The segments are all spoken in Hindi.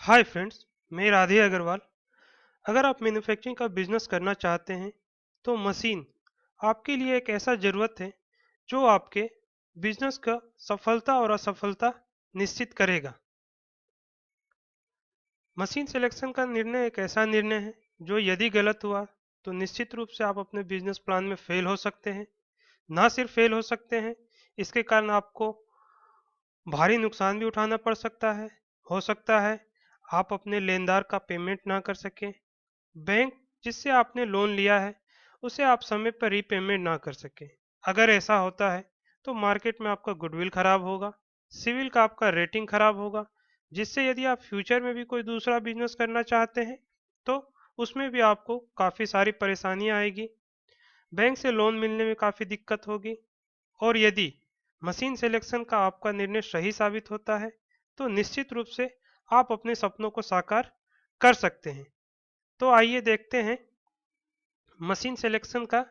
हाय फ्रेंड्स, मैं राधे अग्रवाल। अगर आप मैन्युफैक्चरिंग का बिजनेस करना चाहते हैं तो मशीन आपके लिए एक ऐसा ज़रूरत है जो आपके बिजनेस का सफलता और असफलता निश्चित करेगा। मशीन सिलेक्शन का निर्णय एक ऐसा निर्णय है जो यदि गलत हुआ तो निश्चित रूप से आप अपने बिजनेस प्लान में फेल हो सकते हैं। ना सिर्फ फेल हो सकते हैं, इसके कारण आपको भारी नुकसान भी उठाना पड़ सकता है। हो सकता है आप अपने लेनदार का पेमेंट ना कर सकें, बैंक जिससे आपने लोन लिया है उसे आप समय पर रीपेमेंट ना कर सकें। अगर ऐसा होता है तो मार्केट में आपका गुडविल खराब होगा, सिविल का आपका रेटिंग खराब होगा, जिससे यदि आप फ्यूचर में भी कोई दूसरा बिजनेस करना चाहते हैं तो उसमें भी आपको काफ़ी सारी परेशानियां आएगी। बैंक से लोन मिलने में काफ़ी दिक्कत होगी। और यदि मशीन सिलेक्शन का आपका निर्णय सही साबित होता है तो निश्चित रूप से आप अपने सपनों को साकार कर सकते हैं। तो आइए देखते हैं मशीन सिलेक्शन का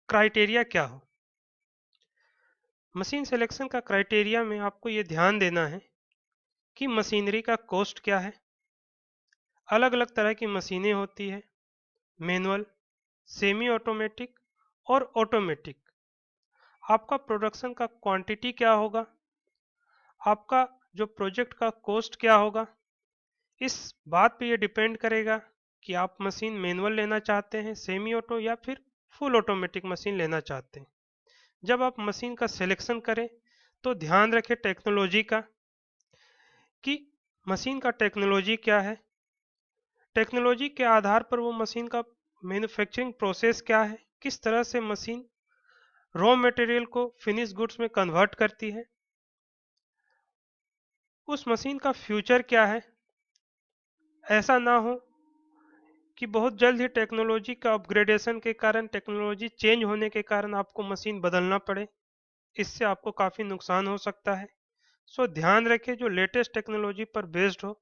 क्राइटेरिया क्या हो। मशीन सिलेक्शन का क्राइटेरिया में आपको ये ध्यान देना है कि मशीनरी का कॉस्ट क्या है। अलग अलग तरह की मशीनें होती है, मैनुअल, सेमी ऑटोमेटिक और ऑटोमेटिक। आपका प्रोडक्शन का क्वांटिटी क्या होगा, आपका जो प्रोजेक्ट का कॉस्ट क्या होगा, इस बात पे ये डिपेंड करेगा कि आप मशीन मैनुअल लेना चाहते हैं, सेमी ऑटो, या फिर फुल ऑटोमेटिक मशीन लेना चाहते हैं। जब आप मशीन का सिलेक्शन करें तो ध्यान रखें टेक्नोलॉजी का, कि मशीन का टेक्नोलॉजी क्या है। टेक्नोलॉजी के आधार पर वो मशीन का मैन्युफैक्चरिंग प्रोसेस क्या है, किस तरह से मशीन रॉ मटेरियल को फिनिश गुड्स में कन्वर्ट करती है, उस मशीन का फ्यूचर क्या है। ऐसा ना हो कि बहुत जल्द ही टेक्नोलॉजी का अपग्रेडेशन के कारण, टेक्नोलॉजी चेंज होने के कारण आपको मशीन बदलना पड़े, इससे आपको काफ़ी नुकसान हो सकता है। सो ध्यान रखें जो लेटेस्ट टेक्नोलॉजी पर बेस्ड हो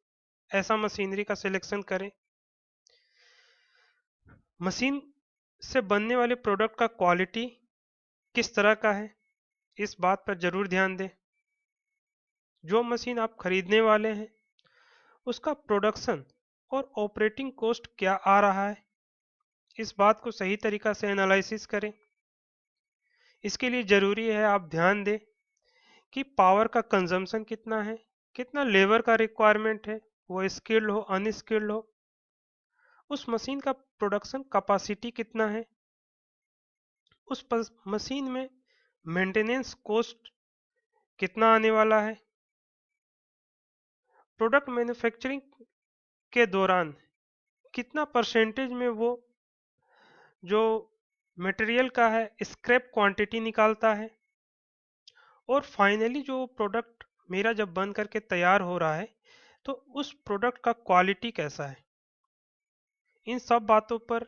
ऐसा मशीनरी का सिलेक्शन करें। मशीन से बनने वाले प्रोडक्ट का क्वालिटी किस तरह का है, इस बात पर ज़रूर ध्यान दें। जो मशीन आप खरीदने वाले हैं उसका प्रोडक्शन और ऑपरेटिंग कॉस्ट क्या आ रहा है, इस बात को सही तरीक़ा से एनालिसिस करें। इसके लिए ज़रूरी है आप ध्यान दें कि पावर का कंजम्पशन कितना है, कितना लेबर का रिक्वायरमेंट है, वो स्किल्ड हो अनस्किल्ड हो, उस मशीन का प्रोडक्शन कैपेसिटी कितना है, उस मशीन में मेंटेनेंस कॉस्ट कितना आने वाला है, प्रोडक्ट मैन्युफैक्चरिंग के दौरान कितना परसेंटेज में वो जो मटेरियल का है स्क्रैप क्वांटिटी निकालता है, और फाइनली जो प्रोडक्ट मेरा जब बन करके तैयार हो रहा है तो उस प्रोडक्ट का क्वालिटी कैसा है। इन सब बातों पर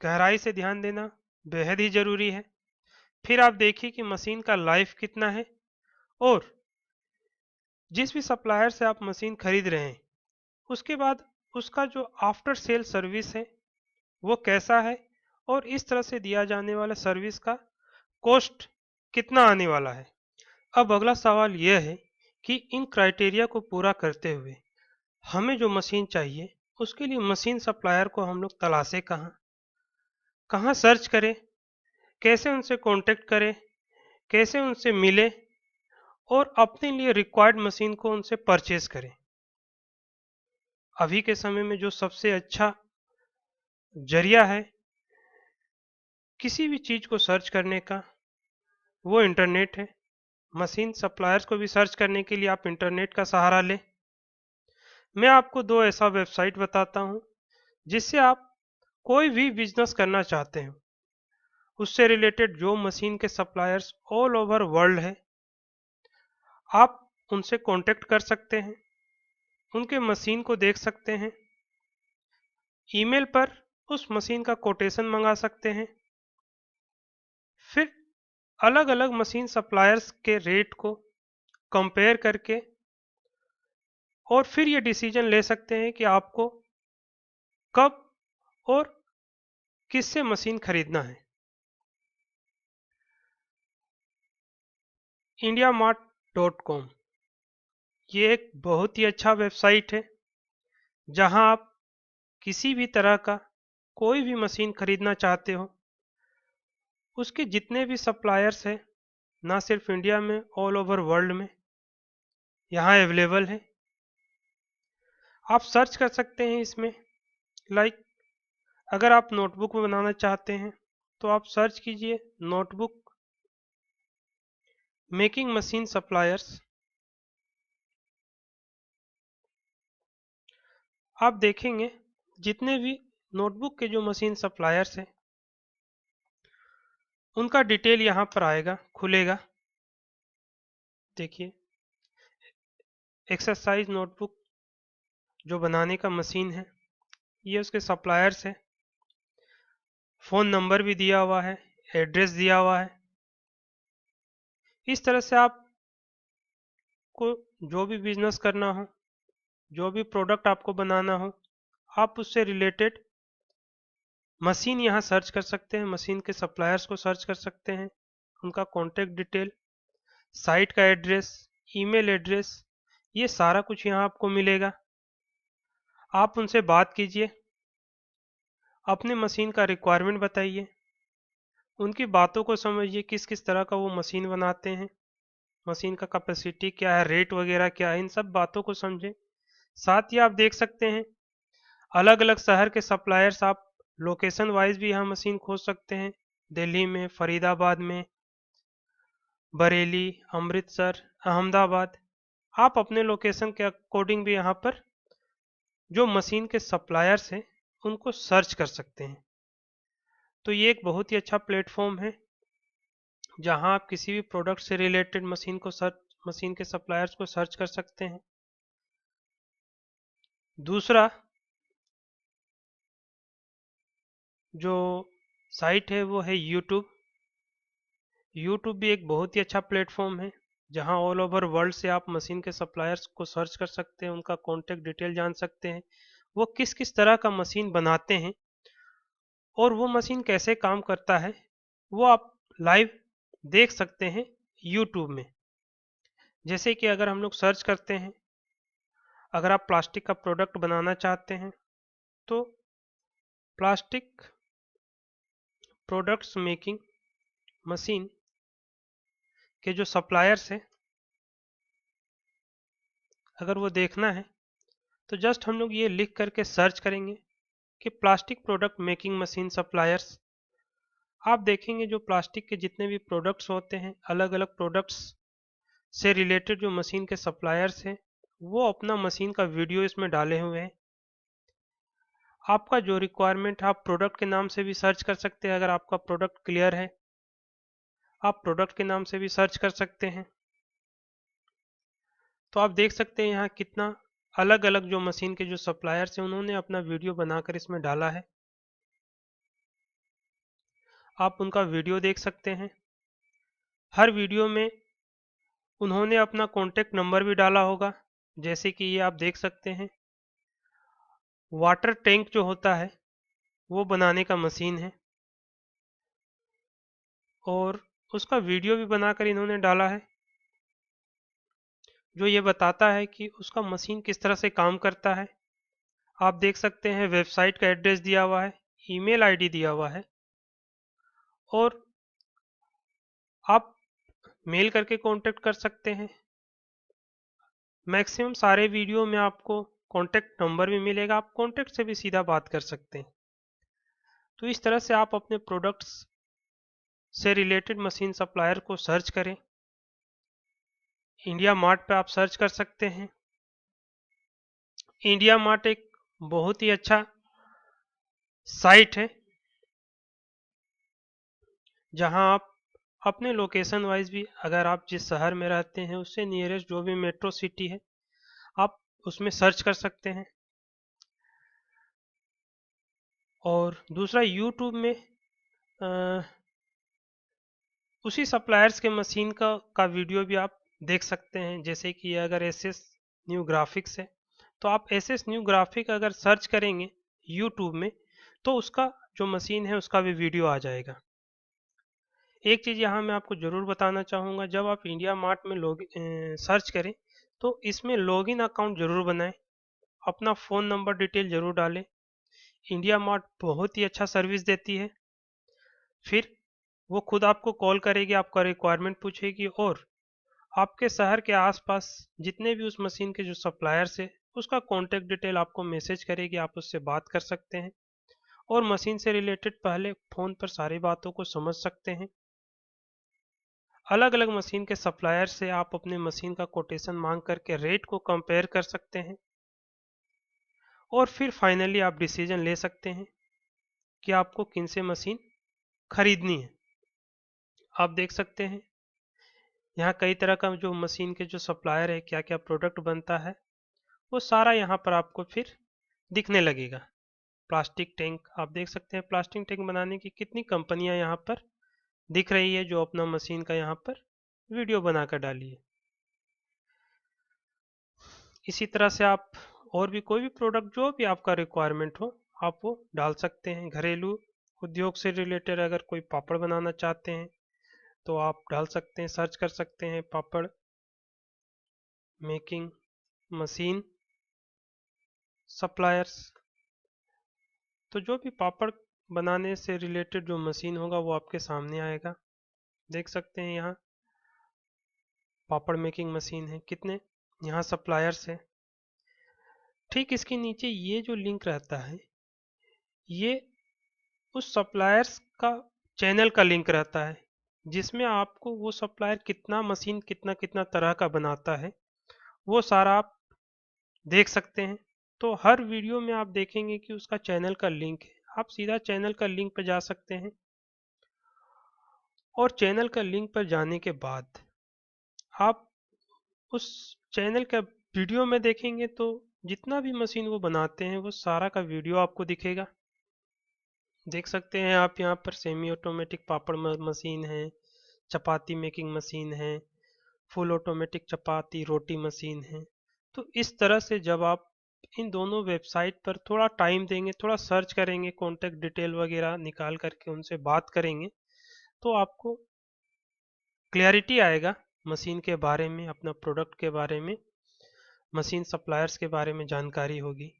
गहराई से ध्यान देना बेहद ही ज़रूरी है। फिर आप देखिए कि मशीन का लाइफ कितना है, और जिस भी सप्लायर से आप मशीन खरीद रहे हैं उसके बाद उसका जो आफ्टर सेल सर्विस है वो कैसा है, और इस तरह से दिया जाने वाला सर्विस का कॉस्ट कितना आने वाला है। अब अगला सवाल यह है कि इन क्राइटेरिया को पूरा करते हुए हमें जो मशीन चाहिए उसके लिए मशीन सप्लायर को हम लोग तलाशें कहाँ, कहाँ सर्च करें, कैसे उनसे कांटेक्ट करें, कैसे उनसे मिलें और अपने लिए रिक्वायर्ड मशीन को उनसे परचेज करें। अभी के समय में जो सबसे अच्छा जरिया है किसी भी चीज़ को सर्च करने का वो इंटरनेट है। मशीन सप्लायर्स को भी सर्च करने के लिए आप इंटरनेट का सहारा लें। मैं आपको दो ऐसा वेबसाइट बताता हूँ जिससे आप कोई भी बिजनेस करना चाहते हैं उससे रिलेटेड जो मशीन के सप्लायर्स ऑल ओवर वर्ल्ड है आप उनसे कांटेक्ट कर सकते हैं, उनके मशीन को देख सकते हैं, ईमेल पर उस मशीन का कोटेशन मंगा सकते हैं, फिर अलग अलग मशीन सप्लायर्स के रेट को कंपेयर करके और फिर ये डिसीजन ले सकते हैं कि आपको कब और किससे मशीन खरीदना है। indiamart.com ये एक बहुत ही अच्छा वेबसाइट है जहां आप किसी भी तरह का कोई भी मशीन खरीदना चाहते हो, उसके जितने भी सप्लायर्स हैं, ना सिर्फ इंडिया में, ऑल ओवर वर्ल्ड में यहाँ अवेलेबल है। आप सर्च कर सकते हैं इसमें। लाइक अगर आप नोटबुक में बनाना चाहते हैं तो आप सर्च कीजिए नोटबुक मेकिंग मशीन सप्लायर्स। आप देखेंगे जितने भी नोटबुक के जो मशीन सप्लायर्स हैं उनका डिटेल यहाँ पर आएगा, खुलेगा। देखिए एक्सरसाइज नोटबुक जो बनाने का मशीन है, ये उसके सप्लायर्स है। फ़ोन नंबर भी दिया हुआ है, एड्रेस दिया हुआ है। इस तरह से आपको जो भी बिजनेस करना हो, जो भी प्रोडक्ट आपको बनाना हो, आप उससे रिलेटेड मशीन यहाँ सर्च कर सकते हैं, मशीन के सप्लायर्स को सर्च कर सकते हैं, उनका कॉन्टेक्ट डिटेल, साइट का एड्रेस, ईमेल एड्रेस, ये सारा कुछ यहाँ आपको मिलेगा। आप उनसे बात कीजिए, अपने मशीन का रिक्वायरमेंट बताइए, उनकी बातों को समझिए, किस किस तरह का वो मशीन बनाते हैं, मशीन का कैपेसिटी क्या है, रेट वगैरह क्या है, इन सब बातों को समझें। साथ ही आप देख सकते हैं अलग अलग शहर के सप्लायर्स, आप लोकेशन वाइज भी यहाँ मशीन खोज सकते हैं। दिल्ली में, फरीदाबाद में, बरेली, अमृतसर, अहमदाबाद, आप अपने लोकेशन के अकॉर्डिंग भी यहाँ पर जो मशीन के सप्लायर्स हैं उनको सर्च कर सकते हैं। तो ये एक बहुत ही अच्छा प्लेटफॉर्म है जहां आप किसी भी प्रोडक्ट से रिलेटेड मशीन के सप्लायर्स को सर्च कर सकते हैं। दूसरा जो साइट है वो है यूट्यूब। यूट्यूब भी एक बहुत ही अच्छा प्लेटफॉर्म है जहां ऑल ओवर वर्ल्ड से आप मशीन के सप्लायर्स को सर्च कर सकते हैं, उनका कॉन्टेक्ट डिटेल जान सकते हैं, वो किस किस तरह का मशीन बनाते हैं और वो मशीन कैसे काम करता है, वो आप लाइव देख सकते हैं यूट्यूब में। जैसे कि अगर हम लोग सर्च करते हैं, अगर आप प्लास्टिक का प्रोडक्ट बनाना चाहते हैं तो प्लास्टिक प्रोडक्ट्स मेकिंग मशीन के जो सप्लायर्स हैं, अगर वो देखना है तो जस्ट हम लोग ये लिख करके सर्च करेंगे कि plastic product making machine suppliers. आप देखेंगे जो प्लास्टिक के जितने भी प्रोडक्ट्स होते हैं, अलग अलग प्रोडक्ट्स से रिलेटेड जो मशीन के सप्लायर्स हैं, वो अपना मशीन का वीडियो इसमें डाले हुए हैं। आपका जो रिक्वायरमेंट है आप प्रोडक्ट के नाम से भी सर्च कर सकते हैं। अगर आपका प्रोडक्ट क्लियर है, आप प्रोडक्ट के नाम से भी सर्च कर सकते हैं। तो आप देख सकते हैं यहाँ कितना अलग अलग जो मशीन के जो सप्लायर्स हैं उन्होंने अपना वीडियो बनाकर इसमें डाला है। आप उनका वीडियो देख सकते हैं। हर वीडियो में उन्होंने अपना कॉन्टेक्ट नंबर भी डाला होगा। जैसे कि ये आप देख सकते हैं वाटर टैंक जो होता है वो बनाने का मशीन है और उसका वीडियो भी बनाकर इन्होंने डाला है, जो ये बताता है कि उसका मशीन किस तरह से काम करता है। आप देख सकते हैं वेबसाइट का एड्रेस दिया हुआ है, ईमेल आईडी दिया हुआ है और आप मेल करके कांटेक्ट कर सकते हैं। मैक्सिमम सारे वीडियो में आपको कांटेक्ट नंबर भी मिलेगा, आप कांटेक्ट से भी सीधा बात कर सकते हैं। तो इस तरह से आप अपने प्रोडक्ट्स से रिलेटेड मशीन सप्लायर को सर्च करें। इंडिया मार्ट पे आप सर्च कर सकते हैं। इंडिया मार्ट एक बहुत ही अच्छा साइट है जहां आप अपने लोकेशन वाइज भी, अगर आप जिस शहर में रहते हैं उससे नियरेस्ट जो भी मेट्रो सिटी है आप उसमें सर्च कर सकते हैं। और दूसरा यूट्यूब में उसी सप्लायर्स के मशीन का वीडियो भी आप देख सकते हैं। जैसे कि अगर एसएस न्यू ग्राफिक्स है तो आप एसएस न्यू ग्राफिक अगर सर्च करेंगे यूट्यूब में तो उसका जो मशीन है उसका भी वीडियो आ जाएगा। एक चीज़ यहाँ मैं आपको ज़रूर बताना चाहूँगा, जब आप इंडिया मार्ट में सर्च करें तो इसमें लॉगिन अकाउंट ज़रूर बनाएं। अपना फ़ोन नंबर डिटेल ज़रूर डालें। इंडिया मार्ट बहुत ही अच्छा सर्विस देती है। फिर वो खुद आपको कॉल करेगी, आपका रिक्वायरमेंट पूछेगी और आपके शहर के आसपास जितने भी उस मशीन के जो सप्लायर्स है उसका कॉन्टैक्ट डिटेल आपको मैसेज करेगी, आप उससे बात कर सकते हैं और मशीन से रिलेटेड पहले फ़ोन पर सारी बातों को समझ सकते हैं। अलग अलग मशीन के सप्लायर से आप अपने मशीन का कोटेशन मांग करके रेट को कंपेयर कर सकते हैं और फिर फाइनली आप डिसीजन ले सकते हैं कि आपको किन से मशीन खरीदनी है। आप देख सकते हैं यहाँ कई तरह का जो मशीन के जो सप्लायर है, क्या क्या प्रोडक्ट बनता है, वो सारा यहाँ पर आपको फिर दिखने लगेगा। प्लास्टिक टैंक आप देख सकते हैं, प्लास्टिक टैंक बनाने की कितनी कंपनियां यहाँ पर दिख रही है जो अपना मशीन का यहाँ पर वीडियो बनाकर डाली है। इसी तरह से आप और भी कोई भी प्रोडक्ट जो भी आपका रिक्वायरमेंट हो आप वो डाल सकते हैं। घरेलू उद्योग से रिलेटेड अगर कोई पापड़ बनाना चाहते हैं तो आप डाल सकते हैं, सर्च कर सकते हैं पापड़ मेकिंग मशीन सप्लायर्स। तो जो भी पापड़ बनाने से रिलेटेड जो मशीन होगा वो आपके सामने आएगा। देख सकते हैं यहाँ पापड़ मेकिंग मशीन है, कितने यहाँ सप्लायर्स है। ठीक इसके नीचे ये जो लिंक रहता है ये उस सप्लायर्स का चैनल का लिंक रहता है जिसमें आपको वो सप्लायर कितना मशीन कितना कितना तरह का बनाता है वो सारा आप देख सकते हैं। तो हर वीडियो में आप देखेंगे कि उसका चैनल का लिंक है, आप सीधा चैनल का लिंक पर जा सकते हैं और चैनल का लिंक पर जाने के बाद आप उस चैनल का वीडियो में देखेंगे तो जितना भी मशीन वो बनाते हैं वो सारा का वीडियो आपको दिखेगा। देख सकते हैं आप यहाँ पर सेमी ऑटोमेटिक पापड़ मशीन है, चपाती मेकिंग मशीन है, फुल ऑटोमेटिक चपाती रोटी मशीन है। तो इस तरह से जब आप इन दोनों वेबसाइट पर थोड़ा टाइम देंगे, थोड़ा सर्च करेंगे, कॉन्टेक्ट डिटेल वगैरह निकाल करके उनसे बात करेंगे तो आपको क्लैरिटी आएगा मशीन के बारे में, अपना प्रोडक्ट के बारे में, मशीन सप्लायर्स के बारे में जानकारी होगी।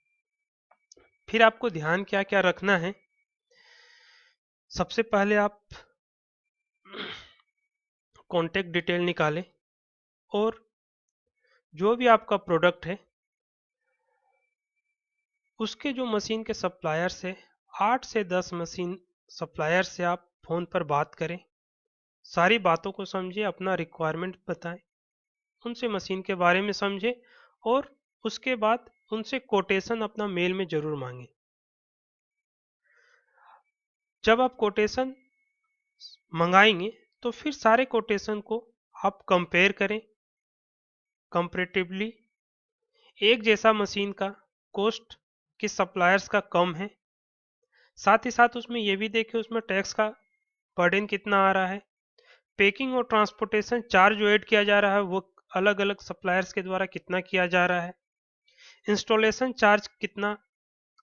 फिर आपको ध्यान क्या क्या रखना है, सबसे पहले आप कॉन्टेक्ट डिटेल निकालें और जो भी आपका प्रोडक्ट है उसके जो मशीन के सप्लायर्स है 8 से 10 मशीन सप्लायर से आप फ़ोन पर बात करें, सारी बातों को समझें, अपना रिक्वायरमेंट बताएं, उनसे मशीन के बारे में समझें और उसके बाद उनसे कोटेशन अपना मेल में ज़रूर मांगें। जब आप कोटेशन मंगाएंगे तो फिर सारे कोटेशन को आप कंपेयर करें कंपैरेटिवली। एक जैसा मशीन का कॉस्ट किस सप्लायर्स का कम है, साथ ही साथ उसमें ये भी देखें उसमें टैक्स का बर्डन कितना आ रहा है, पैकिंग और ट्रांसपोर्टेशन चार्ज जो ऐड किया जा रहा है वो अलग अलग सप्लायर्स के द्वारा कितना किया जा रहा है, इंस्टॉलेशन चार्ज कितना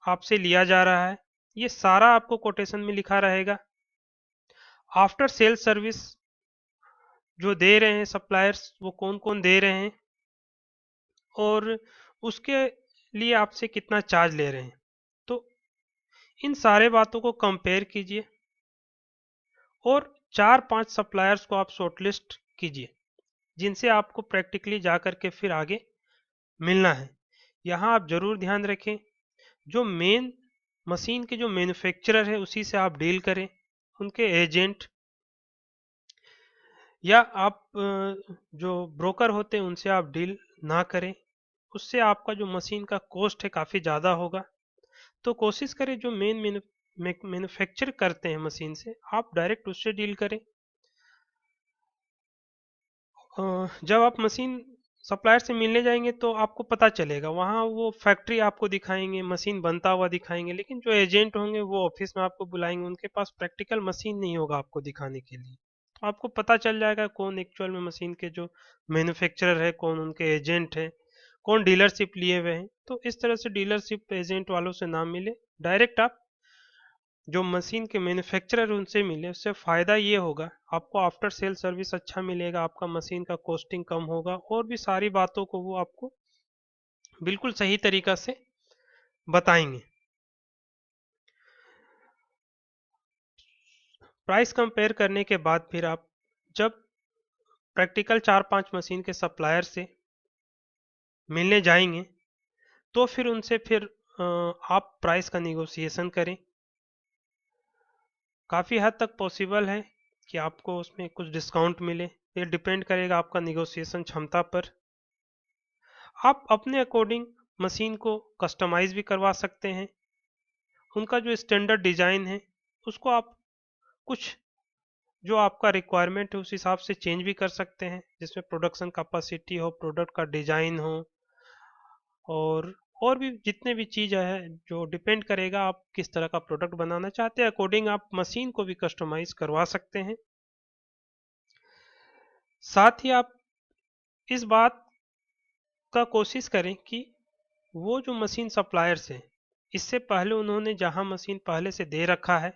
आपसे लिया जा रहा है, ये सारा आपको कोटेशन में लिखा रहेगा। आफ्टर सेल सर्विस जो दे रहे हैं सप्लायर्स वो कौन कौन दे रहे हैं और उसके लिए आपसे कितना चार्ज ले रहे हैं। तो इन सारे बातों को कंपेयर कीजिए और 4-5 सप्लायर्स को आप शॉर्टलिस्ट कीजिए जिनसे आपको प्रैक्टिकली जा कर के फिर आगे मिलना है। यहाँ आप जरूर ध्यान रखें जो मेन मशीन के जो मैन्युफैक्चरर है उसी से आप डील करें, उनके एजेंट या आप जो ब्रोकर होते हैं उनसे आप डील ना करें, उससे आपका जो मशीन का कॉस्ट है काफ़ी ज़्यादा होगा। तो कोशिश करें जो मेन मैन्युफैक्चर करते हैं मशीन से आप डायरेक्ट उससे डील करें। जब आप मशीन सप्लायर से मिलने जाएंगे तो आपको पता चलेगा, वहाँ वो फैक्ट्री आपको दिखाएंगे, मशीन बनता हुआ दिखाएंगे, लेकिन जो एजेंट होंगे वो ऑफिस में आपको बुलाएंगे, उनके पास प्रैक्टिकल मशीन नहीं होगा आपको दिखाने के लिए। तो आपको पता चल जाएगा कौन एक्चुअल में मशीन के जो मैन्युफैक्चरर है, कौन उनके एजेंट है, कौन डीलरशिप लिए हुए हैं। तो इस तरह से डीलरशिप एजेंट वालों से ना मिले, डायरेक्ट आप जो मशीन के मैन्युफैक्चरर उनसे मिले, उससे फ़ायदा ये होगा आपको आफ्टर सेल सर्विस अच्छा मिलेगा, आपका मशीन का कॉस्टिंग कम होगा और भी सारी बातों को वो आपको बिल्कुल सही तरीका से बताएंगे। प्राइस कंपेयर करने के बाद फिर आप जब प्रैक्टिकल 4-5 मशीन के सप्लायर से मिलने जाएंगे तो फिर उनसे फिर आप प्राइस का निगोशिएशन करें। काफ़ी हद तक पॉसिबल है कि आपको उसमें कुछ डिस्काउंट मिले, ये डिपेंड करेगा आपका निगोशिएशन क्षमता पर। आप अपने अकॉर्डिंग मशीन को कस्टमाइज भी करवा सकते हैं। उनका जो स्टैंडर्ड डिज़ाइन है उसको आप कुछ जो आपका रिक्वायरमेंट है उस हिसाब से चेंज भी कर सकते हैं, जिसमें प्रोडक्शन कैपेसिटी हो, प्रोडक्ट का डिज़ाइन हो, और भी जितने भी चीज़ है जो डिपेंड करेगा आप किस तरह का प्रोडक्ट बनाना चाहते हैं, अकॉर्डिंग आप मशीन को भी कस्टमाइज करवा सकते हैं। साथ ही आप इस बात का कोशिश करें कि वो जो मशीन सप्लायर्स हैं इससे पहले उन्होंने जहां मशीन पहले से दे रखा है,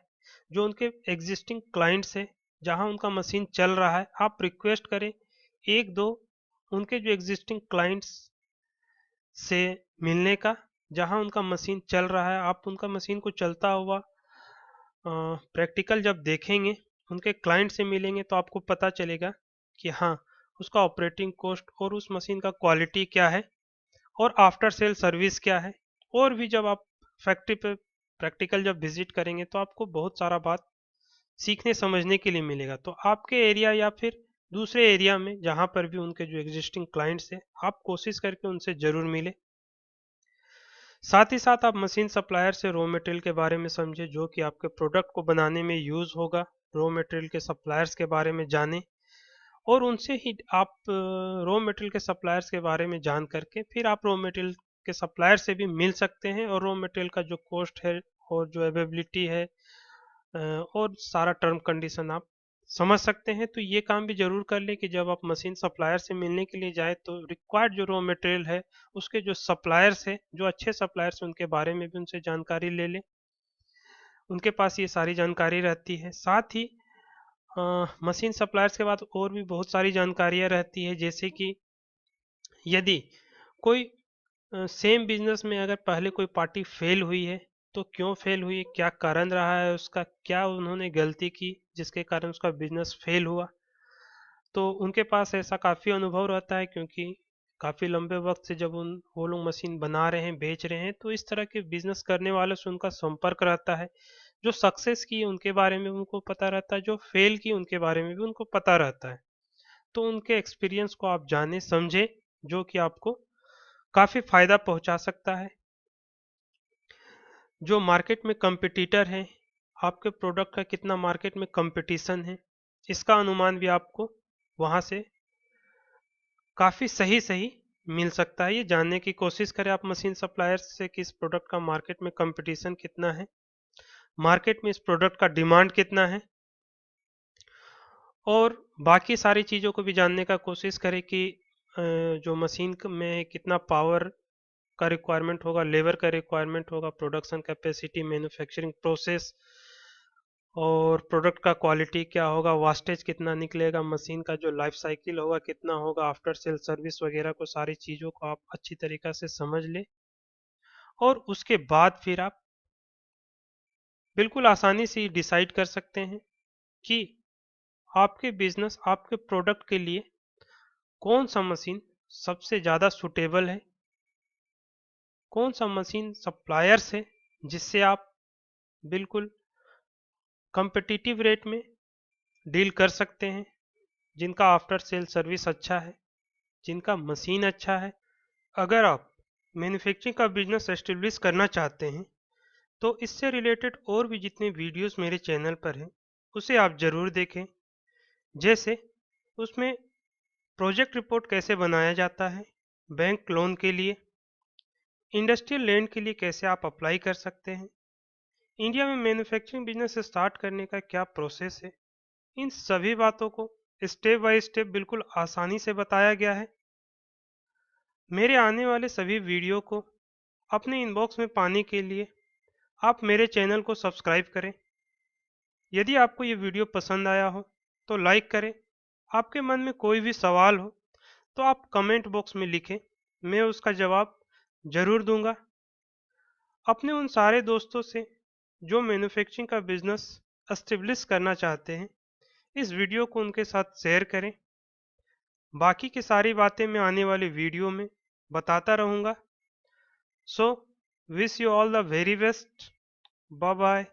जो उनके एग्जिस्टिंग क्लाइंट्स है जहां उनका मशीन चल रहा है, आप रिक्वेस्ट करें एक दो उनके जो एग्जिस्टिंग क्लाइंट्स से मिलने का, जहां उनका मशीन चल रहा है। आप उनका मशीन को चलता हुआ प्रैक्टिकल जब देखेंगे, उनके क्लाइंट से मिलेंगे तो आपको पता चलेगा कि हाँ उसका ऑपरेटिंग कॉस्ट और उस मशीन का क्वालिटी क्या है और आफ्टर सेल सर्विस क्या है। और भी जब आप फैक्ट्री पे प्रैक्टिकल जब विजिट करेंगे तो आपको बहुत सारा बात सीखने समझने के लिए मिलेगा। तो आपके एरिया या फिर दूसरे एरिया में जहाँ पर भी उनके जो एग्जिस्टिंग क्लाइंट्स हैं, आप कोशिश करके उनसे ज़रूर मिले। साथ ही साथ आप मशीन सप्लायर से रॉ मटेरियल के बारे में समझे जो कि आपके प्रोडक्ट को बनाने में यूज़ होगा। रॉ मटेरियल के सप्लायर्स के बारे में जानें और उनसे ही आप रॉ मटेरियल के सप्लायर्स के बारे में जान करके फिर आप रॉ मटेरियल के सप्लायर से भी मिल सकते हैं और रॉ मटेरियल का जो कॉस्ट है और जो अवेलेबिलिटी है और सारा टर्म कंडीशन आप समझ सकते हैं। तो ये काम भी जरूर कर लें कि जब आप मशीन सप्लायर से मिलने के लिए जाए तो रिक्वायर्ड जो रॉ मटेरियल है उसके जो सप्लायर्स है, जो अच्छे सप्लायर्स हैं, उनके बारे में भी उनसे जानकारी ले लें। उनके पास ये सारी जानकारी रहती है। साथ ही मशीन सप्लायर्स के बाद और भी बहुत सारी जानकारियाँ रहती है, जैसे कि यदि कोई सेम बिजनेस में अगर पहले कोई पार्टी फेल हुई है तो क्यों फेल हुई, क्या कारण रहा है उसका, क्या उन्होंने गलती की जिसके कारण उसका बिजनेस फेल हुआ। तो उनके पास ऐसा काफ़ी अनुभव रहता है, क्योंकि काफ़ी लंबे वक्त से जब वो लोग मशीन बना रहे हैं बेच रहे हैं तो इस तरह के बिजनेस करने वालों से उनका संपर्क रहता है। जो सक्सेस की उनके बारे में उनको पता रहता है, जो फेल की उनके बारे में भी उनको पता रहता है। तो उनके एक्सपीरियंस को आप जाने समझे जो कि आपको काफ़ी फायदा पहुंचा सकता है। जो मार्केट में कंपटीटर हैं, आपके प्रोडक्ट का कितना मार्केट में कंपटीशन है, इसका अनुमान भी आपको वहां से काफ़ी सही सही मिल सकता है। ये जानने की कोशिश करें आप मशीन सप्लायर्स से कि इस प्रोडक्ट का मार्केट में कंपटीशन कितना है, मार्केट में इस प्रोडक्ट का डिमांड कितना है, और बाकी सारी चीज़ों को भी जानने का कोशिश करें कि जो मशीन में कितना पावर का रिक्वायरमेंट होगा, लेबर का रिक्वायरमेंट होगा, प्रोडक्शन कैपेसिटी, मैन्युफैक्चरिंग प्रोसेस, और प्रोडक्ट का क्वालिटी क्या होगा, वास्टेज कितना निकलेगा, मशीन का जो लाइफ साइकिल होगा कितना होगा, आफ्टर सेल सर्विस वगैरह को, सारी चीज़ों को आप अच्छी तरीक़ा से समझ लें। और उसके बाद फिर आप बिल्कुल आसानी से डिसाइड कर सकते हैं कि आपके बिजनेस, आपके प्रोडक्ट के लिए कौन सा मशीन सबसे ज़्यादा सुटेबल है, कौन सा मशीन सप्लायर्स है जिससे आप बिल्कुल कंपिटिटिव रेट में डील कर सकते हैं, जिनका आफ्टर सेल सर्विस अच्छा है, जिनका मशीन अच्छा है। अगर आप मैन्युफैक्चरिंग का बिजनेस एस्टेब्लिश करना चाहते हैं तो इससे रिलेटेड और भी जितने वीडियोस मेरे चैनल पर हैं उसे आप ज़रूर देखें। जैसे उसमें प्रोजेक्ट रिपोर्ट कैसे बनाया जाता है, बैंक लोन के लिए, इंडस्ट्रियल लैंड के लिए कैसे आप अप्लाई कर सकते हैं, इंडिया में मैन्युफैक्चरिंग बिजनेस स्टार्ट करने का क्या प्रोसेस है, इन सभी बातों को स्टेप बाय स्टेप बिल्कुल आसानी से बताया गया है। मेरे आने वाले सभी वीडियो को अपने इनबॉक्स में पाने के लिए आप मेरे चैनल को सब्सक्राइब करें। यदि आपको ये वीडियो पसंद आया हो तो लाइक करें। आपके मन में कोई भी सवाल हो तो आप कमेंट बॉक्स में लिखें, मैं उसका जवाब ज़रूर दूंगा। अपने उन सारे दोस्तों से जो मैन्युफैक्चरिंग का बिजनेस एस्टेब्लिश करना चाहते हैं, इस वीडियो को उनके साथ शेयर करें। बाकी की सारी बातें मैं आने वाले वीडियो में बताता रहूँगा। So wish you all the very best. Bye bye.